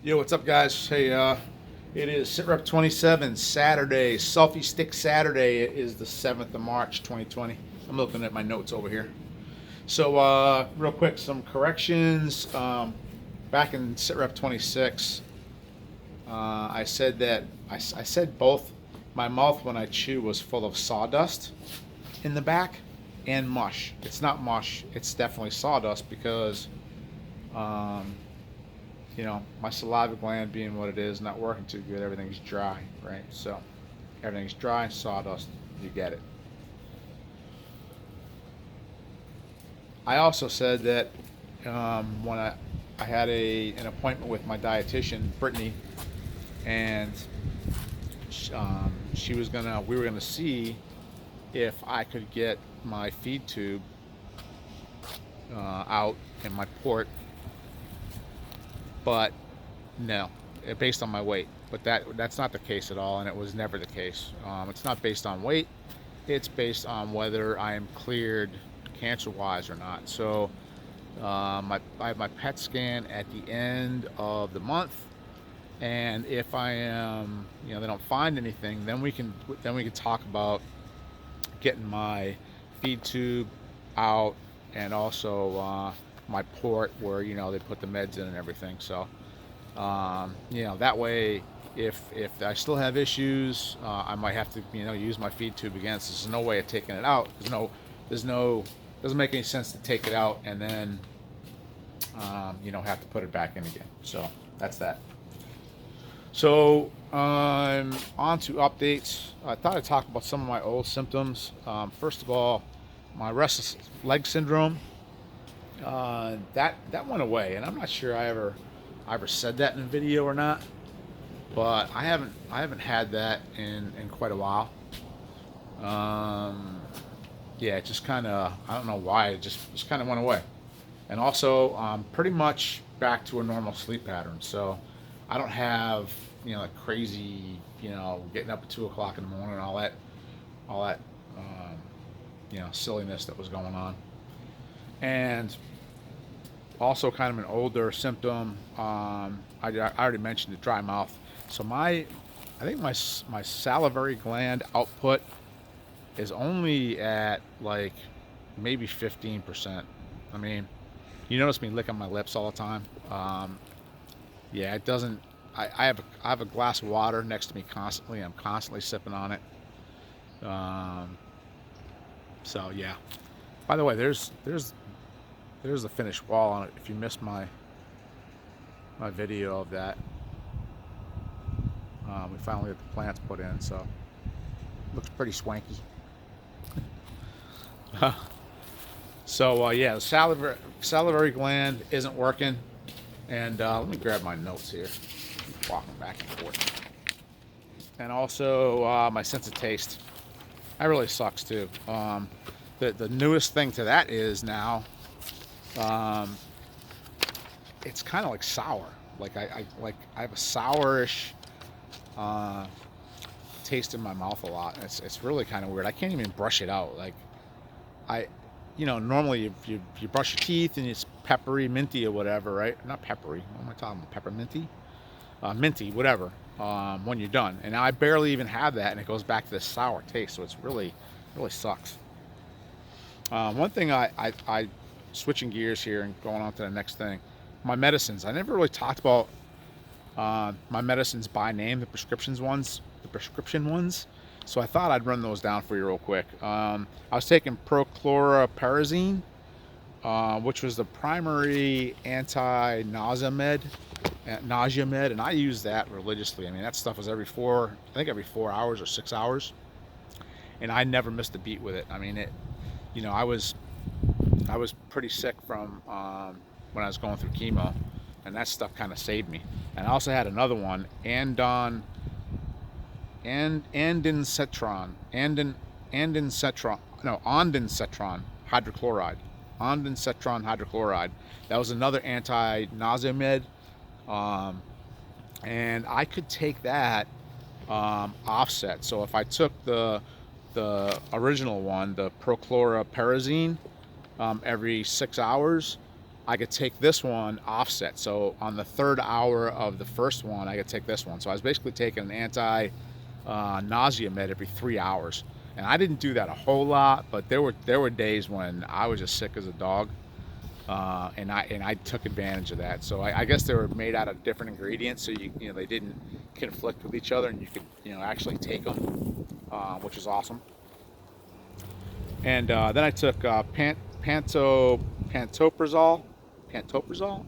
Yo, what's up, guys? Hey, it is SITREP 27 Saturday, Selfie Stick Saturday. It is the 7th of March 2020. I'm looking at my notes over here. So, real quick, some corrections. Back in SITREP 26, I said that I said both my mouth when I chew was full of sawdust in the back and mush. It's not mush, it's definitely sawdust because um, my saliva gland being what it is, not working too good, everything's dry, right? So everything's dry, sawdust, you get it. I also said that when I had an appointment with my dietitian, Brittany, and we were gonna see if I could get my feed tube out in my port, but no, based on my weight. But that's not the case at all, and it was never the case. It's not based on weight. It's based on whether I am cleared cancer-wise or not. So I have my PET scan at the end of the month, and if I am, they don't find anything, then we can talk about getting my feed tube out, and also my port where they put the meds in and everything. So that way, if I still have issues, I might have to use my feed tube again. So there's no way of taking it out. Doesn't make any sense to take it out and then have to put it back in again. So that's that. So on to updates. I thought I'd talk about some of my old symptoms. First of all, my restless leg syndrome. That went away, and I'm not sure I ever said that in a video or not, but I haven't had that in quite a while. Yeah, it just kind of, I don't know why, it just kind of went away. And also, pretty much back to a normal sleep pattern. So I don't have like crazy getting up at 2 o'clock in the morning and all that silliness that was going on. And also kind of an older symptom. I already mentioned the dry mouth. So I think my salivary gland output is only at like maybe 15%. I mean, you notice me licking my lips all the time. Yeah, it doesn't. I have a glass of water next to me constantly. I'm constantly sipping on it. So yeah. By the way, there's the finished wall on it. If you missed my video of that, we finally got the plants put in, so looks pretty swanky. So yeah, the salivary gland isn't working, and let me grab my notes here. Keep walking back and forth. And also my sense of taste. That really sucks too. The newest thing to that is now. It's kind of like sour. Like I have a sourish taste in my mouth a lot. It's really kind of weird. I can't even brush it out. Like normally you brush your teeth and it's peppery, minty or whatever, right? Not peppery. What am I talking about? Pepperminty? Minty, whatever. When you're done, and I barely even have that, and it goes back to this sour taste. So it's really sucks. One thing I switching gears here and going on to the next thing, my medicines. I never really talked about my medicines by name, the prescription ones. So I thought I'd run those down for you real quick. I was taking prochloroperazine, which was the primary anti-nausea med, and I use that religiously. I mean, that stuff was every 4 hours or 6 hours, and I never missed a beat with it. I mean, I was pretty sick from when I was going through chemo, and that stuff kind of saved me. And I also had another one, ondansetron hydrochloride. Ondansetron hydrochloride. That was another anti-nausea med, and I could take that offset. So if I took the original one, the prochloroperazine, every 6 hours, I could take this one offset. So on the 3rd hour of the first one, I could take this one. So I was basically taking an anti-nausea med every 3 hours. And I didn't do that a whole lot, but there were days when I was just sick as a dog, and I took advantage of that. So I guess they were made out of different ingredients, so you know they didn't conflict with each other, and you could actually take them, which is awesome. And then I took pantoprazole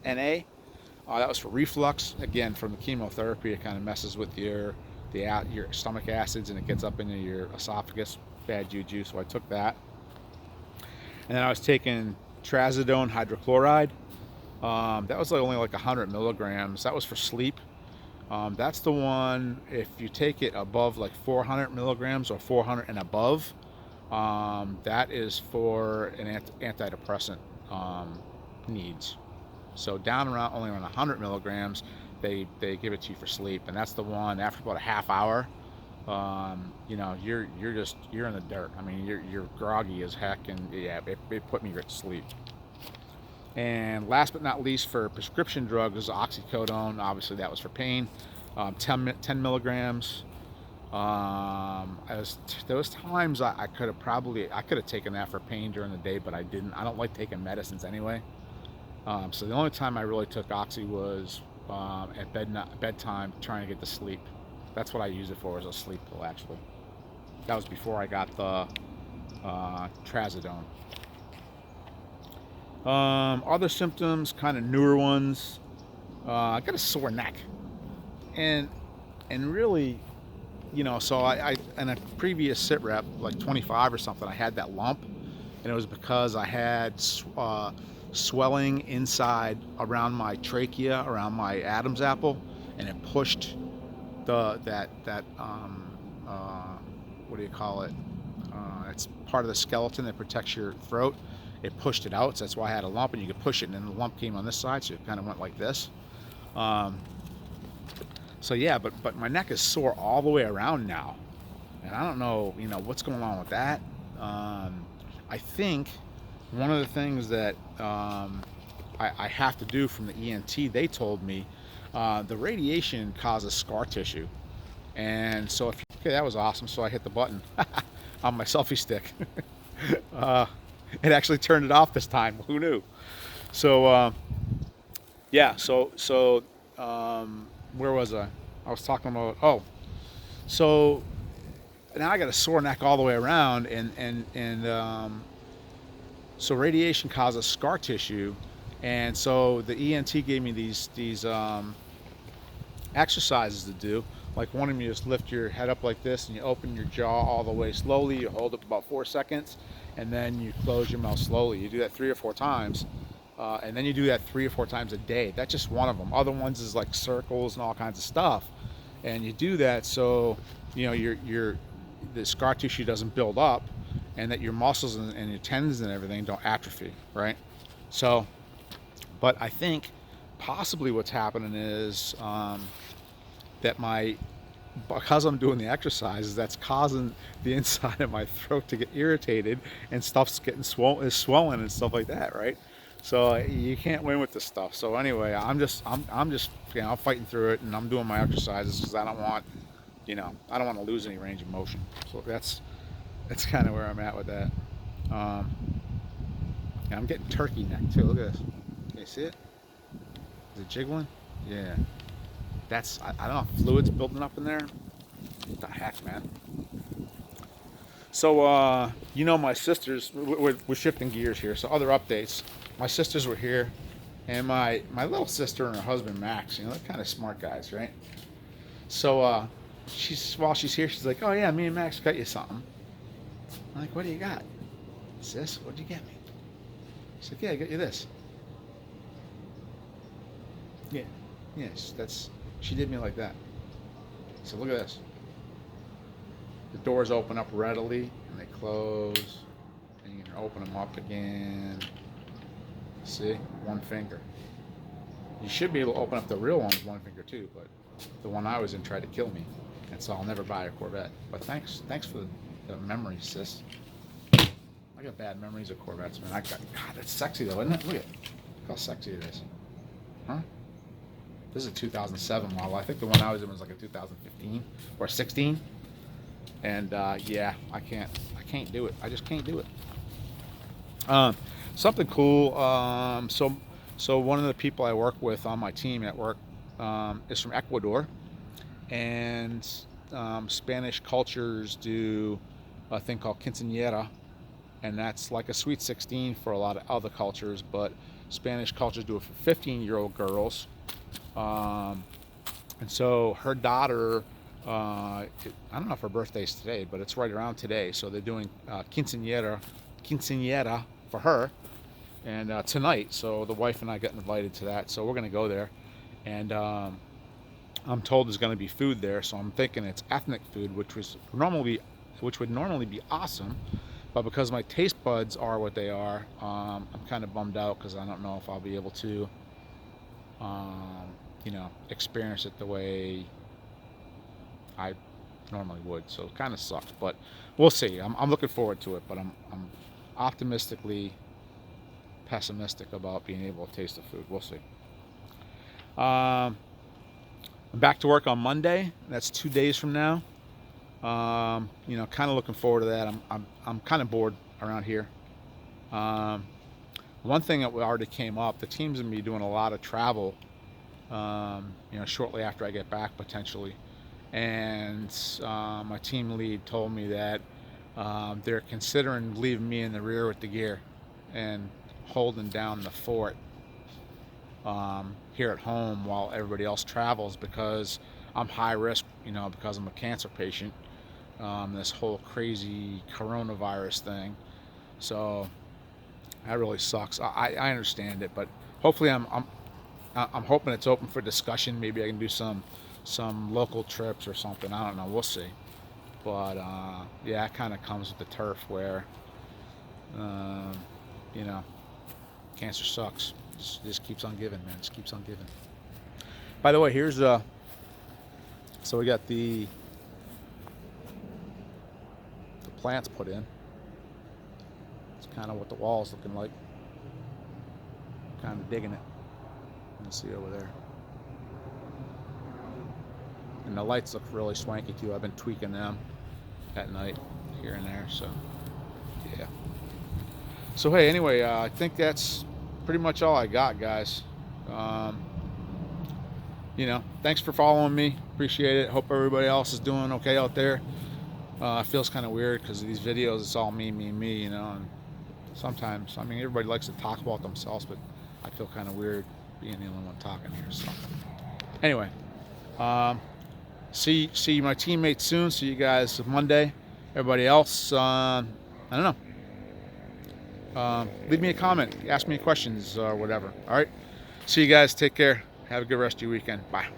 NA. That was for reflux. Again, from the chemotherapy, it kind of messes with your stomach acids, and it gets up into your esophagus. Bad juju. So I took that. And then I was taking trazodone hydrochloride. That was only like 100 milligrams. That was for sleep. That's the one, if you take it above like 400 milligrams or 400 and above, that is for an antidepressant needs. So down only around 100 milligrams, they give it to you for sleep, and that's the one after about a half hour. You're in the dirt. I mean, you're groggy as heck, and yeah, it put me right to sleep. And last but not least, for prescription drugs is oxycodone. Obviously, that was for pain. 10 milligrams. Those times I could have taken that for pain during the day, but I didn't. I don't like taking medicines anyway. So the only time I really took oxy was at bedtime, trying to get to sleep. That's what I used it for, as a sleep pill, actually. That was before I got the trazodone. Other symptoms, kind of newer ones. I got a sore neck, and really, so I in a previous SITREP, like 25 or something, I had that lump, and it was because I had swelling inside around my trachea, around my Adam's apple, and it pushed that what do you call it? It's part of the skeleton that protects your throat. It pushed it out, so that's why I had a lump, and you could push it, and then the lump came on this side, so it kind of went like this. So yeah, but my neck is sore all the way around now, and I don't know, what's going on with that. I think one of the things that I have to do from the ENT, they told me, the radiation causes scar tissue, and so okay, that was awesome. So I hit the button on my selfie stick. It actually turned it off this time. Who knew? So yeah. So where was I? I was talking about. So now I got a sore neck all the way around, and so radiation causes scar tissue, and so the ENT gave me these exercises to do. Like one of them, you just lift your head up like this, and you open your jaw all the way slowly. You hold it about 4 seconds, and then you close your mouth slowly. You do that 3 or 4 times, and then you do that 3 or 4 times a day. That's just one of them. Other ones is like circles and all kinds of stuff, and you do that so the scar tissue doesn't build up, and that your muscles and your tendons and everything don't atrophy, right? So, but I think possibly what's happening is that because I'm doing the exercises, that's causing the inside of my throat to get irritated, and stuff's getting swollen and stuff like that, right? So you can't win with this stuff. So anyway, I'm just fighting through it, and I'm doing my exercises because I don't want to lose any range of motion. So that's kind of where I'm at with that. And I'm getting turkey neck too. Look at this. Can you see it? Is it jiggling? Yeah. I don't know, fluids building up in there. What the heck, man? So, my sisters, we're shifting gears here. So other updates. My sisters were here, and my little sister and her husband, Max, they're kind of smart guys, right? So, while she's here, she's like, oh yeah, me and Max got you something. I'm like, what do you got? Sis, what'd you get me? She's like, yeah, I got you this. Yeah. Yes, she did me like that. So look at this. The doors open up readily, and they close, and you can open them up again. See? One finger. You should be able to open up the real one with one finger too, but the one I was in tried to kill me, and so I'll never buy a Corvette. But thanks for the memories, sis. I got bad memories of Corvettes, man. God, that's sexy though, isn't it? Look at it. Look how sexy it is. Huh? This is a 2007 model. I think the one I was in was like a 2015 or 16. And yeah, I can't do it. I just can't do it. Something cool. So one of the people I work with on my team at work is from Ecuador, and Spanish cultures do a thing called quinceañera, and that's like a sweet 16 for a lot of other cultures, but Spanish cultures do it for 15-year-old girls. And so her daughter, I don't know if her birthday's today, but it's right around today. So they're doing quinceañera for her, and tonight. So the wife and I got invited to that. So we're gonna go there, and I'm told there's gonna be food there. So I'm thinking it's ethnic food, which would normally be awesome. But because my taste buds are what they are, I'm kind of bummed out because I don't know if I'll be able to, you know, experience it the way I normally would. So it kind of sucks, but we'll see. I'm looking forward to it, but I'm optimistically pessimistic about being able to taste the food. We'll see. I'm back to work on Monday. That's 2 days from now. You know, kind of looking forward to that. I'm kind of bored around here. One thing that already came up, the team's gonna be doing a lot of travel, you know, shortly after I get back potentially. And my team lead told me that they're considering leaving me in the rear with the gear and holding down the fort here at home while everybody else travels, because I'm high risk, you know, because I'm a cancer patient. This whole crazy coronavirus thing, so that really sucks. I understand it, but hopefully I'm hoping it's open for discussion. Maybe I can do some local trips or something. I don't know. We'll see. But yeah, it kind of comes with the turf where you know, cancer sucks. Just keeps on giving, man. Just keeps on giving. By the way, here's so we got the plants put in. It's kind of what the wall's looking like. Kind of digging it. You can see over there. And the lights look really swanky too. I've been tweaking them at night here and there. So yeah. So hey, anyway, I think that's pretty much all I got, guys. You know, thanks for following me. Appreciate it. Hope everybody else is doing okay out there. It feels kind of weird because of these videos. It's all me, you know. And sometimes, I mean, everybody likes to talk about themselves, but I feel kind of weird being the only one talking here. So anyway, see my teammates soon. See you guys Monday. Everybody else, I don't know. Leave me a comment. Ask me questions or whatever. All right. See you guys. Take care. Have a good rest of your weekend. Bye.